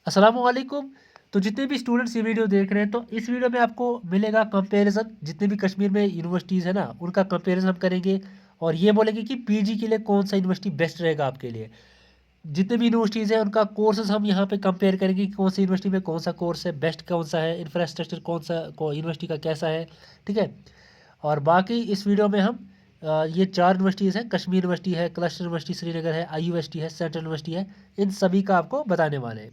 अस्सलामुअलैकुम। तो जितने भी स्टूडेंट्स ये वीडियो देख रहे हैं तो इस वीडियो में आपको मिलेगा कंपैरिजन। जितने भी कश्मीर में यूनिवर्सिटीज़ है ना उनका कंपैरिजन हम करेंगे और ये बोलेंगे कि पीजी के लिए कौन सा यूनिवर्सिटी बेस्ट रहेगा आपके लिए। जितने भी यूनिवर्सिटीज़ हैं उनका कोर्सेज हम यहाँ पे कंपेयर करेंगे कि कौन सी यूनिवर्सिटी में कौन सा कोर्स है बेस्ट, कौन सा है इंफ्रास्ट्रक्चर, कौन सा यूनिवर्सिटी का कैसा है। ठीक है। और बाकी इस वीडियो में हम ये चार यूनिवर्सिटीज़ हैं, कश्मीर यूनिवर्सिटी है, क्लस्टर यूनिवर्सिटी श्रीनगर है, IUST है, सेंट्रल यूनिवर्सिटी है, इन सभी का आपको बताने वाले हैं।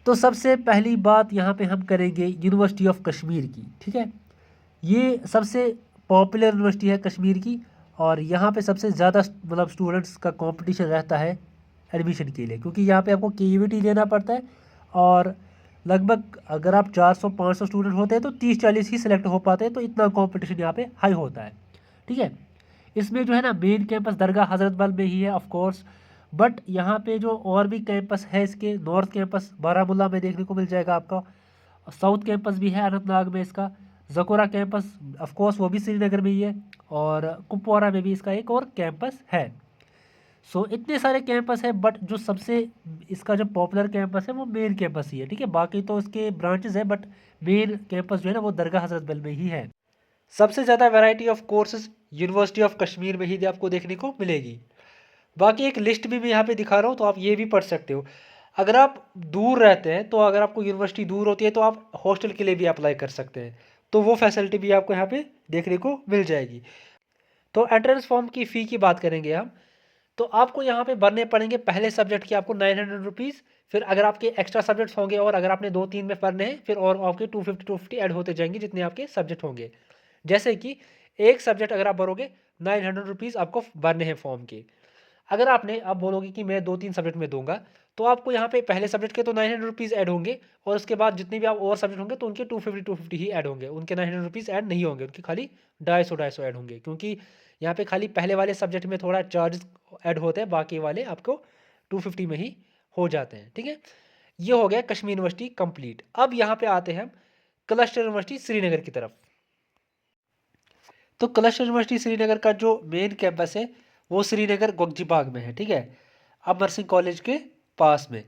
तो सबसे पहली बात यहाँ पे हम करेंगे यूनिवर्सिटी ऑफ कश्मीर की। ठीक है। ये सबसे पॉपुलर यूनिवर्सिटी है कश्मीर की और यहाँ पे सबसे ज़्यादा मतलब स्टूडेंट्स का कंपटीशन रहता है एडमिशन के लिए, क्योंकि यहाँ पे आपको KUET देना पड़ता है और लगभग अगर आप 400-500 स्टूडेंट होते हैं तो 30-40 ही सिलेक्ट हो पाते हैं, तो इतना कंपटीशन यहाँ पे हाई होता है। ठीक है। इसमें जो है ना मेन कैंपस दरगाह हज़रत बल में ही है ऑफ कोर्स, बट यहाँ पे जो और भी कैंपस है इसके, नॉर्थ कैंपस बारामूला में देखने को मिल जाएगा आपका, साउथ कैंपस भी है अनंतनाग में इसका, जकोरा कैंपस ऑफ कोर्स वो भी श्रीनगर में ही है और कुपवारा में भी इसका एक और कैंपस है। सो इतने सारे कैंपस है बट जो सबसे इसका जो पॉपुलर कैंपस है वो मेन कैंपस ही है। ठीक है। बाकी तो इसके ब्रांचेस है बट मेन कैंपस जो है ना वो दरगाह हज़रत बल में ही है। सबसे ज़्यादा variety of courses university of Kashmir में ही आपको देखने को मिलेगी। बाकी एक लिस्ट भी मैं यहाँ पे दिखा रहा हूँ तो आप ये भी पढ़ सकते हो। अगर आप दूर रहते हैं तो अगर आपको यूनिवर्सिटी दूर होती है तो आप हॉस्टल के लिए भी अप्लाई कर सकते हैं, तो वो फैसिलिटी भी आपको यहाँ पे देखने को मिल जाएगी। तो एंट्रेंस फॉर्म की फ़ी की बात करेंगे हम, तो आपको यहाँ पे भरने पड़ेंगे पहले सब्जेक्ट के आपको 900 रुपीज़। फिर अगर आपके एक्स्ट्रा सब्जेक्ट्स होंगे और अगर आपने 2-3 में पढ़ने हैं फिर और आपके 250 ऐड होते जाएंगे जितने आपके सब्जेक्ट होंगे। जैसे कि एक सब्जेक्ट अगर आप भरोगे 900 रुपीज़ आपको भरने हैं फॉर्म के। अगर आपने आप बोलोगे कि मैं 2-3 सब्जेक्ट में दूंगा तो आपको यहाँ पे पहले सब्जेक्ट के तो 900 रुपीज़ ऐड होंगे और उसके बाद जितने भी आप और सब्जेक्ट होंगे तो उनके 250 ही ऐड होंगे, उनके 900 रुपीज़ ऐड नहीं होंगे, उनके खाली 250 ऐड होंगे, क्योंकि यहाँ पे खाली पहले वाले सब्जेक्ट में थोड़ा चार्जेस ऐड होते हैं, बाकी वाले आपको 250 में ही हो जाते हैं। ठीक है। ये हो गया कश्मीर यूनिवर्सिटी कंप्लीट। अब यहाँ पे आते हैं हम क्लस्टर यूनिवर्सिटी श्रीनगर की तरफ। तो क्लस्टर यूनिवर्सिटी श्रीनगर का जो मेन कैंपस है वो श्रीनगर गोगजीबाग में है। ठीक है। अमर सिंह कॉलेज के पास में।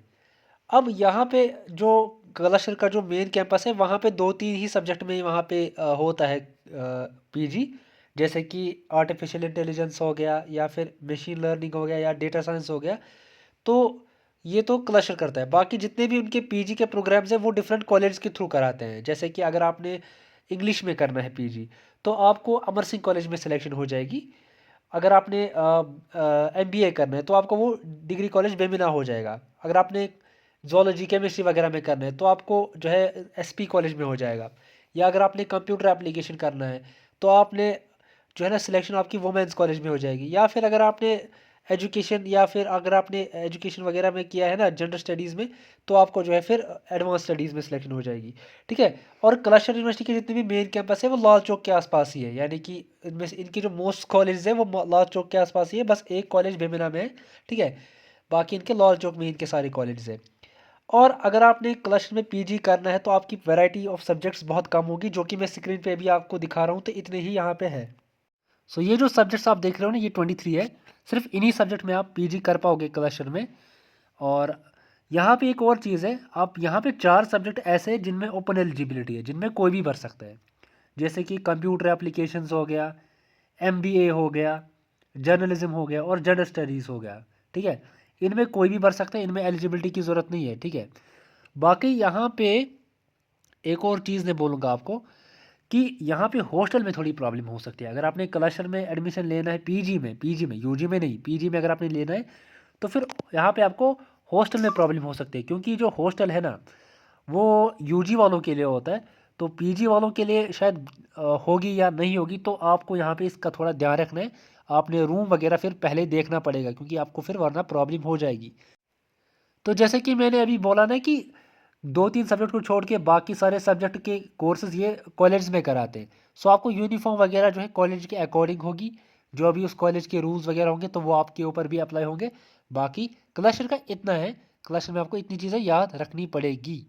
अब यहाँ पे जो क्लस्टर का जो मेन कैंपस है वहाँ पे 2-3 ही सब्जेक्ट में वहाँ पे होता है PG, जैसे कि आर्टिफिशियल इंटेलिजेंस हो गया या फिर मशीन लर्निंग हो गया या डेटा साइंस हो गया। तो ये तो क्लस्टर करता है। बाकी जितने भी उनके PG के प्रोग्राम्स हैं वो डिफरेंट कॉलेज के थ्रू कराते हैं। जैसे कि अगर आपने इंग्लिश में करना है PG तो आपको अमर सिंह कॉलेज में सिलेक्शन हो जाएगी। अगर आपने MBA करना है तो आपको वो डिग्री कॉलेज बेमिना हो जाएगा। अगर आपने जोलॉजी केमिस्ट्री वगैरह में करना है तो आपको जो है SP कॉलेज में हो जाएगा। या अगर आपने कंप्यूटर एप्लीकेशन करना है तो आपने जो है ना सिलेक्शन आपकी वुमेंस कॉलेज में हो जाएगी। या फिर अगर आपने एजुकेशन या फिर अगर आपने एजुकेशन वगैरह में किया है ना जनरल स्टडीज़ में तो आपको जो है फिर एडवांस स्टडीज़ में सिलेक्शन हो जाएगी। ठीक है। और क्लस्टर यूनिवर्सिटी के जितने भी मेन कैंपस है वो लाल चौक के आसपास ही है, यानी कि इनमें से इनके जो मोस्ट कॉलेज है वो लाल चौक के आसपास ही है, बस एक कॉलेज बेमिना में है। ठीक है। बाकी इनके लाल चौक में इनके सारे कॉलेज हैं। और अगर आपने क्लस्टर में PG करना है तो आपकी वैरायटी ऑफ सब्जेक्ट्स बहुत कम होगी, जो कि मैं स्क्रीन पे भी आपको दिखा रहा हूँ, तो इतने ही यहाँ पे है। सो ये जो सब्जेक्ट्स आप देख रहे हो ना ये 23 है। सिर्फ इन्हीं सब्जेक्ट में आप PG कर पाओगे क्लस्टर में। और यहाँ पे एक और चीज़ है, आप यहाँ पे 4 सब्जेक्ट ऐसे हैं जिनमें ओपन एलिजिबिलिटी है, जिनमें कोई भी भर सकता है। जैसे कि कंप्यूटर एप्लीकेशंस हो गया, MBA हो गया, जर्नलिज्म हो गया और जनरल स्टडीज़ हो गया। ठीक है। इनमें कोई भी भर सकता है, इनमें एलिजिबिलिटी की ज़रूरत नहीं है। ठीक है। बाकी यहाँ पे एक और चीज़ मैं बोलूँगा आपको कि यहाँ पे हॉस्टल में थोड़ी प्रॉब्लम हो सकती है। अगर आपने क्लस्टर में एडमिशन लेना है PG में UG में नहीं, PG में अगर आपने लेना है तो फिर यहाँ पे आपको हॉस्टल में प्रॉब्लम हो सकती है, क्योंकि जो हॉस्टल है ना वो UG वालों के लिए होता है, तो PG वालों के लिए शायद होगी या नहीं होगी, तो आपको यहाँ पे इसका थोड़ा ध्यान रखना है। आपने रूम वगैरह फिर पहले देखना पड़ेगा, क्योंकि आपको फिर वरना प्रॉब्लम हो जाएगी। तो जैसे कि मैंने अभी बोला ना कि 2-3 सब्जेक्ट को छोड़ के बाकी सारे सब्जेक्ट के कोर्सेज ये कॉलेज में कराते हैं। सो आपको यूनिफॉर्म वगैरह जो है कॉलेज के अकॉर्डिंग होगी, जो अभी उस कॉलेज के रूल्स वगैरह होंगे तो वो आपके ऊपर भी अप्लाई होंगे। बाकी क्लस्टर का इतना है, क्लस्टर में आपको इतनी चीज़ें याद रखनी पड़ेगी।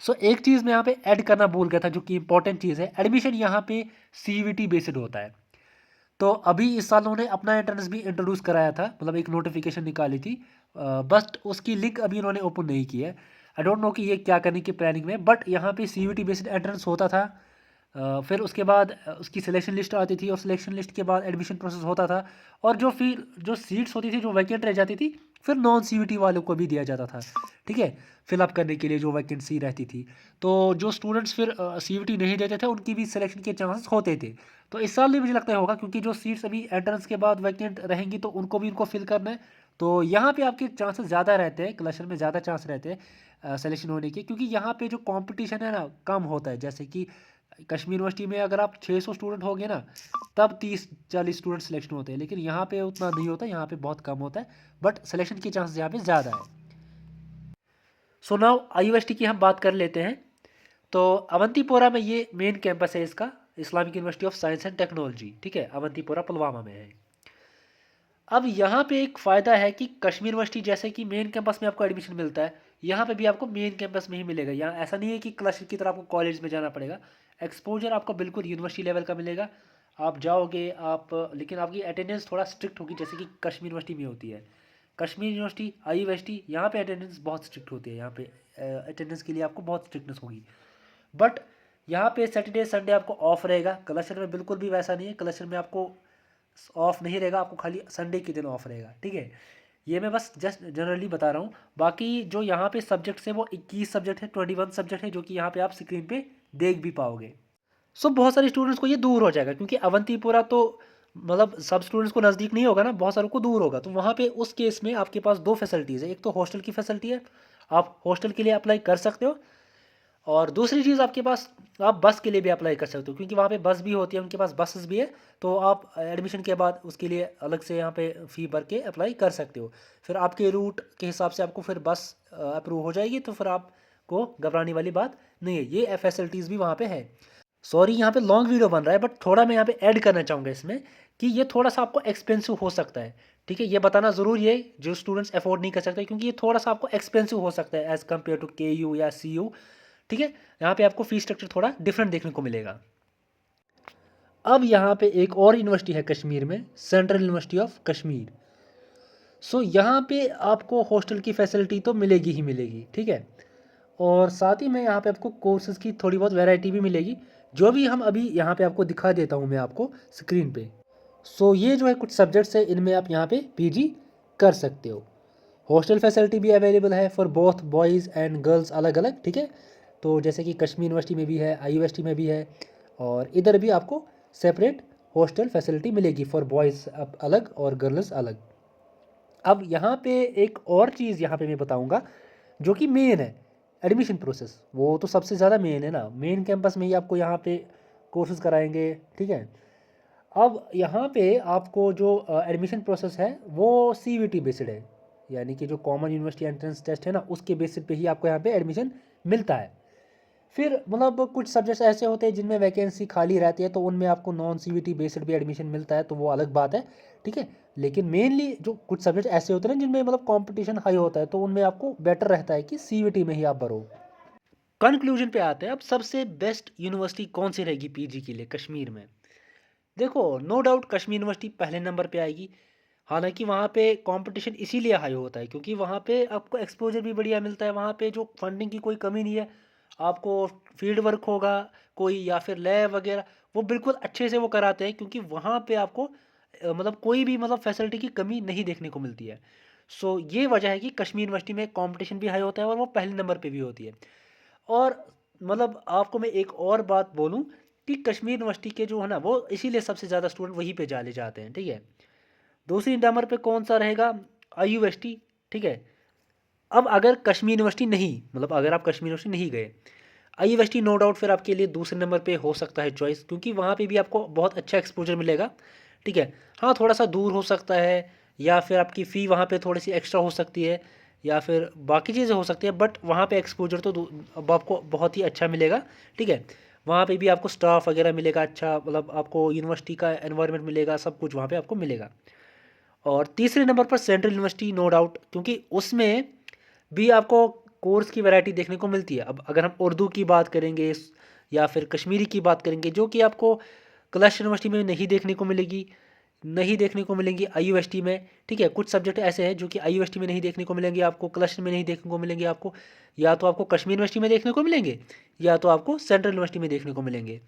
सो एक चीज़ मैं यहाँ पे ऐड करना भूल गया था जो कि इंपॉर्टेंट चीज़ है, एडमिशन यहाँ पे CVT बेस्ड होता है। तो अभी इस साल उन्होंने अपना एंट्रेंस भी इंट्रोड्यूस कराया था, मतलब एक नोटिफिकेशन निकाली थी बट उसकी लिंक अभी इन्होंने ओपन नहीं की है। आई डोंट नो कि ये क्या करने की प्लानिंग में, बट यहाँ पे सीयूईटी बेस्ड एंट्रेंस होता था। फिर उसके बाद उसकी सिलेक्शन लिस्ट आती थी और सिलेक्शन लिस्ट के बाद एडमिशन प्रोसेस होता था। और जो फिर जो सीट्स होती थी जो वैकेंट रह जाती थी फिर नॉन सीयूईटी वालों को भी दिया जाता था, ठीक है, फिलअप करने के लिए जो वैकेंसी रहती थी। तो जो स्टूडेंट्स फिर सीयूईटी नहीं देते थे उनकी भी सिलेक्शन के चांसेस होते थे। तो इस साल भी मुझे लगता है होगा, क्योंकि जो सीट्स अभी एंट्रेंस के बाद वैकेंट रहेंगी तो उनको भी उनको फिल करना है। तो यहाँ पे आपके चांसेस ज़्यादा रहते हैं, क्लस्टर में ज़्यादा चांस रहते हैं सिलेक्शन होने के, क्योंकि यहाँ पे जो कंपटीशन है ना कम होता है। जैसे कि कश्मीर यूनिवर्सिटी में अगर आप 600 स्टूडेंट हो गए ना तब 30-40 स्टूडेंट सिलेक्शन होते हैं, लेकिन यहाँ पे उतना नहीं होता, यहाँ पे बहुत कम होता है, बट सिलेक्शन के चांसेस यहाँ पे ज़्यादा है। सो नाउ आईयूएसटी की हम बात कर लेते हैं। तो अवंतीपोरा में ये मेन कैंपस है इसका, Islamic university of science and technology, ठीक है, अवंतीपोरा पुलवामा में है। अब यहाँ पे एक फ़ायदा है कि कश्मीर यूनिवर्सिटी जैसे कि मेन कैंपस में आपको एडमिशन मिलता है, यहाँ पे भी आपको मेन कैंपस में ही मिलेगा। यहाँ ऐसा नहीं है कि क्लस्टर की तरह आपको कॉलेज में जाना पड़ेगा। एक्सपोजर आपको बिल्कुल यूनिवर्सिटी लेवल का मिलेगा। आप जाओगे आप, लेकिन आपकी अटेंडेंस थोड़ा स्ट्रिक्ट होगी जैसे कि कश्मीर यूनिवर्सिटी में होती है। कश्मीर यूनिवर्सिटी आईयूएसटी यहाँ पे अटेंडेंस बहुत स्ट्रिक्ट होती है। यहाँ पे अटेंडेंस के लिए आपको बहुत स्ट्रिक्टनेस होगी। बट यहाँ पे सैटरडे संडे आपको ऑफ रहेगा। क्लस्टर में बिल्कुल भी वैसा नहीं है। क्लस्टर में आपको ऑफ नहीं रहेगा, आपको खाली संडे के दिन ऑफ रहेगा, ठीक है। ये मैं बस जस्ट जनरली बता रहा हूँ। बाकी जो यहाँ पे सब्जेक्ट्स है वो 21 सब्जेक्ट है, 21 सब्जेक्ट है, जो कि यहाँ पे आप स्क्रीन पे देख भी पाओगे। सो बहुत सारे स्टूडेंट्स को ये दूर हो जाएगा, क्योंकि अवंतीपुरा तो मतलब सब स्टूडेंट्स को नज़दीक नहीं होगा ना, बहुत सारों को दूर होगा। तो वहाँ पे उस केस में आपके पास दो फैसिलिटीज़ है। एक तो हॉस्टल की फैसिलिटी है, आप हॉस्टल के लिए अप्लाई कर सकते हो। और दूसरी चीज़ आपके पास आप बस के लिए भी अप्लाई कर सकते हो, क्योंकि वहाँ पे बस भी होती है, उनके पास बसेस भी है। तो आप एडमिशन के बाद उसके लिए अलग से यहाँ पे फ़ी भर के अप्लाई कर सकते हो। फिर आपके रूट के हिसाब से आपको फिर बस अप्रूव हो जाएगी, तो फिर आपको घबराने वाली बात नहीं है। ये फैसिलिटीज़ भी वहाँ पे है। सॉरी यहाँ पे लॉन्ग वीडियो बन रहा है, बट थोड़ा मैं यहाँ पे ऐड करना चाहूँगा इसमें कि ये थोड़ा सा आपको एक्सपेंसिव हो सकता है, ठीक है। ये बताना ज़रूरी है जो स्टूडेंट्स अफोर्ड नहीं कर सकते, क्योंकि ये थोड़ा सा आपको एक्सपेंसिव हो सकता है एज़ कम्पेयर टू KU या CU, ठीक है। यहाँ पे आपको फीस स्ट्रक्चर थोड़ा डिफरेंट देखने को मिलेगा। अब यहाँ पे एक और यूनिवर्सिटी है कश्मीर में, सेंट्रल यूनिवर्सिटी ऑफ कश्मीर। सो यहाँ पे आपको हॉस्टल की फैसिलिटी तो मिलेगी ही मिलेगी, ठीक है। और साथ ही में यहाँ पे आपको कोर्सेज़ की थोड़ी बहुत वैरायटी भी मिलेगी, जो भी हम अभी यहाँ पे आपको दिखा देता हूँ मैं आपको स्क्रीन पे। सो ये जो है कुछ सब्जेक्ट्स है, इनमें आप यहाँ पे PG कर सकते हो। हॉस्टल फैसिलिटी भी अवेलेबल है for both boys and girls अलग अलग, ठीक है। तो जैसे कि कश्मीर यूनिवर्सिटी में भी है, IUST में भी है, और इधर भी आपको सेपरेट हॉस्टल फैसिलिटी मिलेगी फॉर बॉयज़ अलग और गर्ल्स अलग। अब यहाँ पे एक और चीज़ यहाँ पे मैं बताऊँगा जो कि मेन है, एडमिशन प्रोसेस। वो तो सबसे ज़्यादा मेन है ना, मेन कैंपस में ही आपको यहाँ पे कोर्सेज कराएंगे, ठीक है। अब यहाँ पे आपको जो एडमिशन प्रोसेस है वो CVT बेस्ड है, यानी कि जो कॉमन यूनिवर्सिटी एंट्रेंस टेस्ट है ना उसके बेसिस पे ही आपको यहाँ पे एडमिशन मिलता है। फिर मतलब कुछ सब्जेक्ट्स ऐसे होते हैं जिनमें वैकेंसी खाली रहती है, तो उनमें आपको नॉन CVT बेस्ड भी एडमिशन मिलता है, तो वो अलग बात है, ठीक है। लेकिन मेनली जो कुछ सब्जेक्ट ऐसे होते हैं ना जिनमें मतलब कंपटीशन हाई होता है, तो उनमें आपको बेटर रहता है कि CVT में ही आप भरो। कंक्लूजन पे आते हैं, अब सबसे बेस्ट यूनिवर्सिटी कौन सी रहेगी PG के लिए कश्मीर में। देखो, नो डाउट कश्मीर यूनिवर्सिटी पहले नंबर पे आएगी। हालांकि वहाँ पे कंपटीशन इसीलिए हाई होता है क्योंकि वहाँ पे आपको एक्सपोजर भी बढ़िया मिलता है। वहाँ पे जो फंडिंग की कोई कमी नहीं है, आपको फील्ड वर्क होगा कोई या फिर लैब वगैरह, वो बिल्कुल अच्छे से वो कराते हैं, क्योंकि वहाँ पे आपको मतलब कोई भी मतलब फैसिलिटी की कमी नहीं देखने को मिलती है। सो ये वजह है कि कश्मीर यूनिवर्सिटी में कंपटीशन भी हाई होता है और वो पहले नंबर पे भी होती है। और मतलब आपको मैं एक और बात बोलूँ कि कश्मीर यूनिवर्सिटी के जो है ना वो इसीलिए सबसे ज़्यादा स्टूडेंट वहीं पे जाले जाते हैं, ठीक है। दूसरी नंबर पे कौन सा रहेगा, IUST, ठीक है। अब अगर कश्मीर यूनिवर्सिटी नहीं, मतलब अगर आप कश्मीर यूनिवर्सिटी नहीं गए, IUST नो डाउट फिर आपके लिए दूसरे नंबर पे हो सकता है चॉइस, क्योंकि वहाँ पे भी आपको बहुत अच्छा एक्सपोजर मिलेगा, ठीक है। हाँ, थोड़ा सा दूर हो सकता है, या फिर आपकी फ़ी वहाँ पे थोड़ी सी एक्स्ट्रा हो सकती है, या फिर बाकी चीज़ें हो सकती है, बट वहाँ पे एक्सपोजर तो अब आपको बहुत ही अच्छा मिलेगा, ठीक है। वहाँ पे भी आपको स्टाफ वगैरह मिलेगा अच्छा, मतलब आपको यूनिवर्सिटी का एनवायरनमेंट मिलेगा, सब कुछ वहाँ पे आपको मिलेगा। और तीसरे नंबर पर सेंट्रल यूनिवर्सिटी नो डाउट, क्योंकि उसमें भी आपको कोर्स की वैरायटी देखने को मिलती है। अब अगर हम उर्दू की बात करेंगे या फिर कश्मीरी की बात करेंगे, जो कि आपको क्लस्टर यूनिवर्सिटी में नहीं देखने को मिलेगी, नहीं देखने को मिलेंगी आईयूएसटी में, ठीक है। कुछ सब्जेक्ट ऐसे हैं जो कि आईयूएसटी में नहीं देखने को मिलेंगे आपको, क्लस्टर में नहीं देखने को मिलेंगे आपको, या तो आपको कश्मीर यूनिवर्सिटी में देखने को मिलेंगे या तो आपको सेंट्रल यूनिवर्सिटी में देखने को मिलेंगे।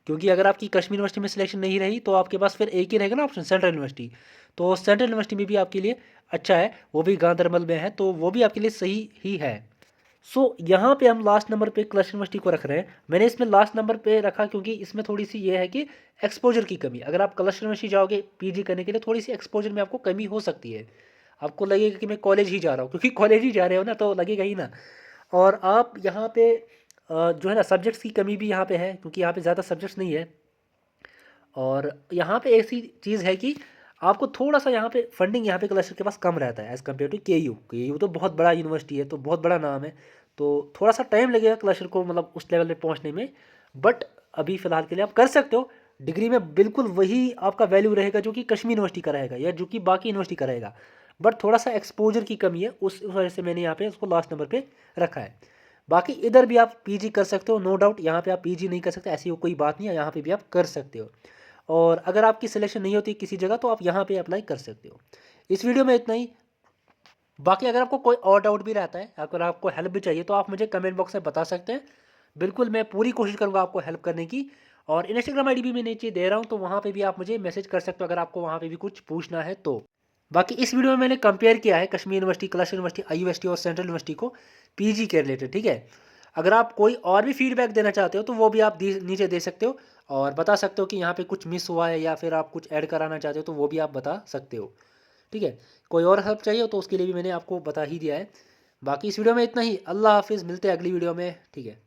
क्योंकि अगर आपकी कश्मीर यूनिवर्सिटी में सिलेक्शन नहीं रही तो आपके पास फिर एक ही रहेगा ना ऑप्शन, सेंट्रल यूनिवर्सिटी। तो सेंट्रल यूनिवर्सिटी में भी आपके लिए अच्छा है, वो भी गांधरबल में है, तो वो भी आपके लिए सही ही है। सो यहाँ पे हम लास्ट नंबर पे क्लस्टर यूनिवर्सिटी को रख रहे हैं। मैंने इसमें लास्ट नंबर पे रखा क्योंकि इसमें थोड़ी सी ये है कि एक्सपोजर की कमी, अगर आप क्लस्टर यूनिवर्सिटी जाओगे पीजी करने के लिए थोड़ी सी एक्सपोजर में आपको कमी हो सकती है। आपको लगेगा कि मैं कॉलेज ही जा रहा हूँ, क्योंकि कॉलेज ही जा रहे हो ना तो लगेगा ही ना। और आप यहाँ पे जो है ना सब्जेक्ट्स की कमी भी यहाँ पे है, क्योंकि यहाँ पे ज़्यादा सब्जेक्ट्स नहीं है। और यहाँ पे ऐसी चीज़ है कि आपको थोड़ा सा यहाँ पे फंडिंग यहाँ पे क्लस्टर के पास कम रहता है एज़ कम्पेयर टू के यू तो बहुत बड़ा यूनिवर्सिटी है, तो बहुत बड़ा नाम है, तो थोड़ा सा टाइम लगेगा क्लस्टर को मतलब उस लेवल पे पहुँचने में। बट अभी फ़िलहाल के लिए आप कर सकते हो, डिग्री में बिल्कुल वही आपका वैल्यू रहेगा जो कि कश्मीर यूनिवर्सिटी का रहेगा या जो कि बाकी यूनिवर्सिटी का रहेगा। बट थोड़ा सा एक्सपोजर की कमी है, उस वजह से मैंने यहाँ पे उसको लास्ट नंबर पे रखा है। बाकी इधर भी आप पीजी कर सकते हो, नो डाउट। यहाँ पे आप पीजी नहीं कर सकते ऐसी कोई बात नहीं है, यहाँ पे भी आप कर सकते हो। और अगर आपकी सिलेक्शन नहीं होती किसी जगह तो आप यहाँ पे अप्लाई कर सकते हो। इस वीडियो में इतना ही। बाकी अगर आपको कोई और डाउट भी रहता है, अगर आपको हेल्प भी चाहिए तो आप मुझे कमेंट बॉक्स में बता सकते हैं। बिल्कुल मैं पूरी कोशिश करूँगा आपको हेल्प करने की। और इंस्टाग्राम आईडी भी मैं नीचे दे रहा हूँ, तो वहाँ पे भी आप मुझे मैसेज कर सकते हो अगर आपको वहाँ पे भी कुछ पूछना है तो। बाकी इस वीडियो में मैंने कंपेयर किया है Kashmir university, cluster university, IUST और सेंट्रल यूनिवर्सिटी को पीजी के रिलेटेड, ठीक है। अगर आप कोई और भी फीडबैक देना चाहते हो तो वो भी आप नीचे दे सकते हो और बता सकते हो कि यहाँ पे कुछ मिस हुआ है या फिर आप कुछ ऐड कराना चाहते हो तो वो भी आप बता सकते हो, ठीक है। कोई और हेल्प चाहिए हो तो उसके लिए भी मैंने आपको बता ही दिया है। बाकी इस वीडियो में इतना ही। अल्लाह हाफिज़, मिलते हैं अगली वीडियो में, ठीक है।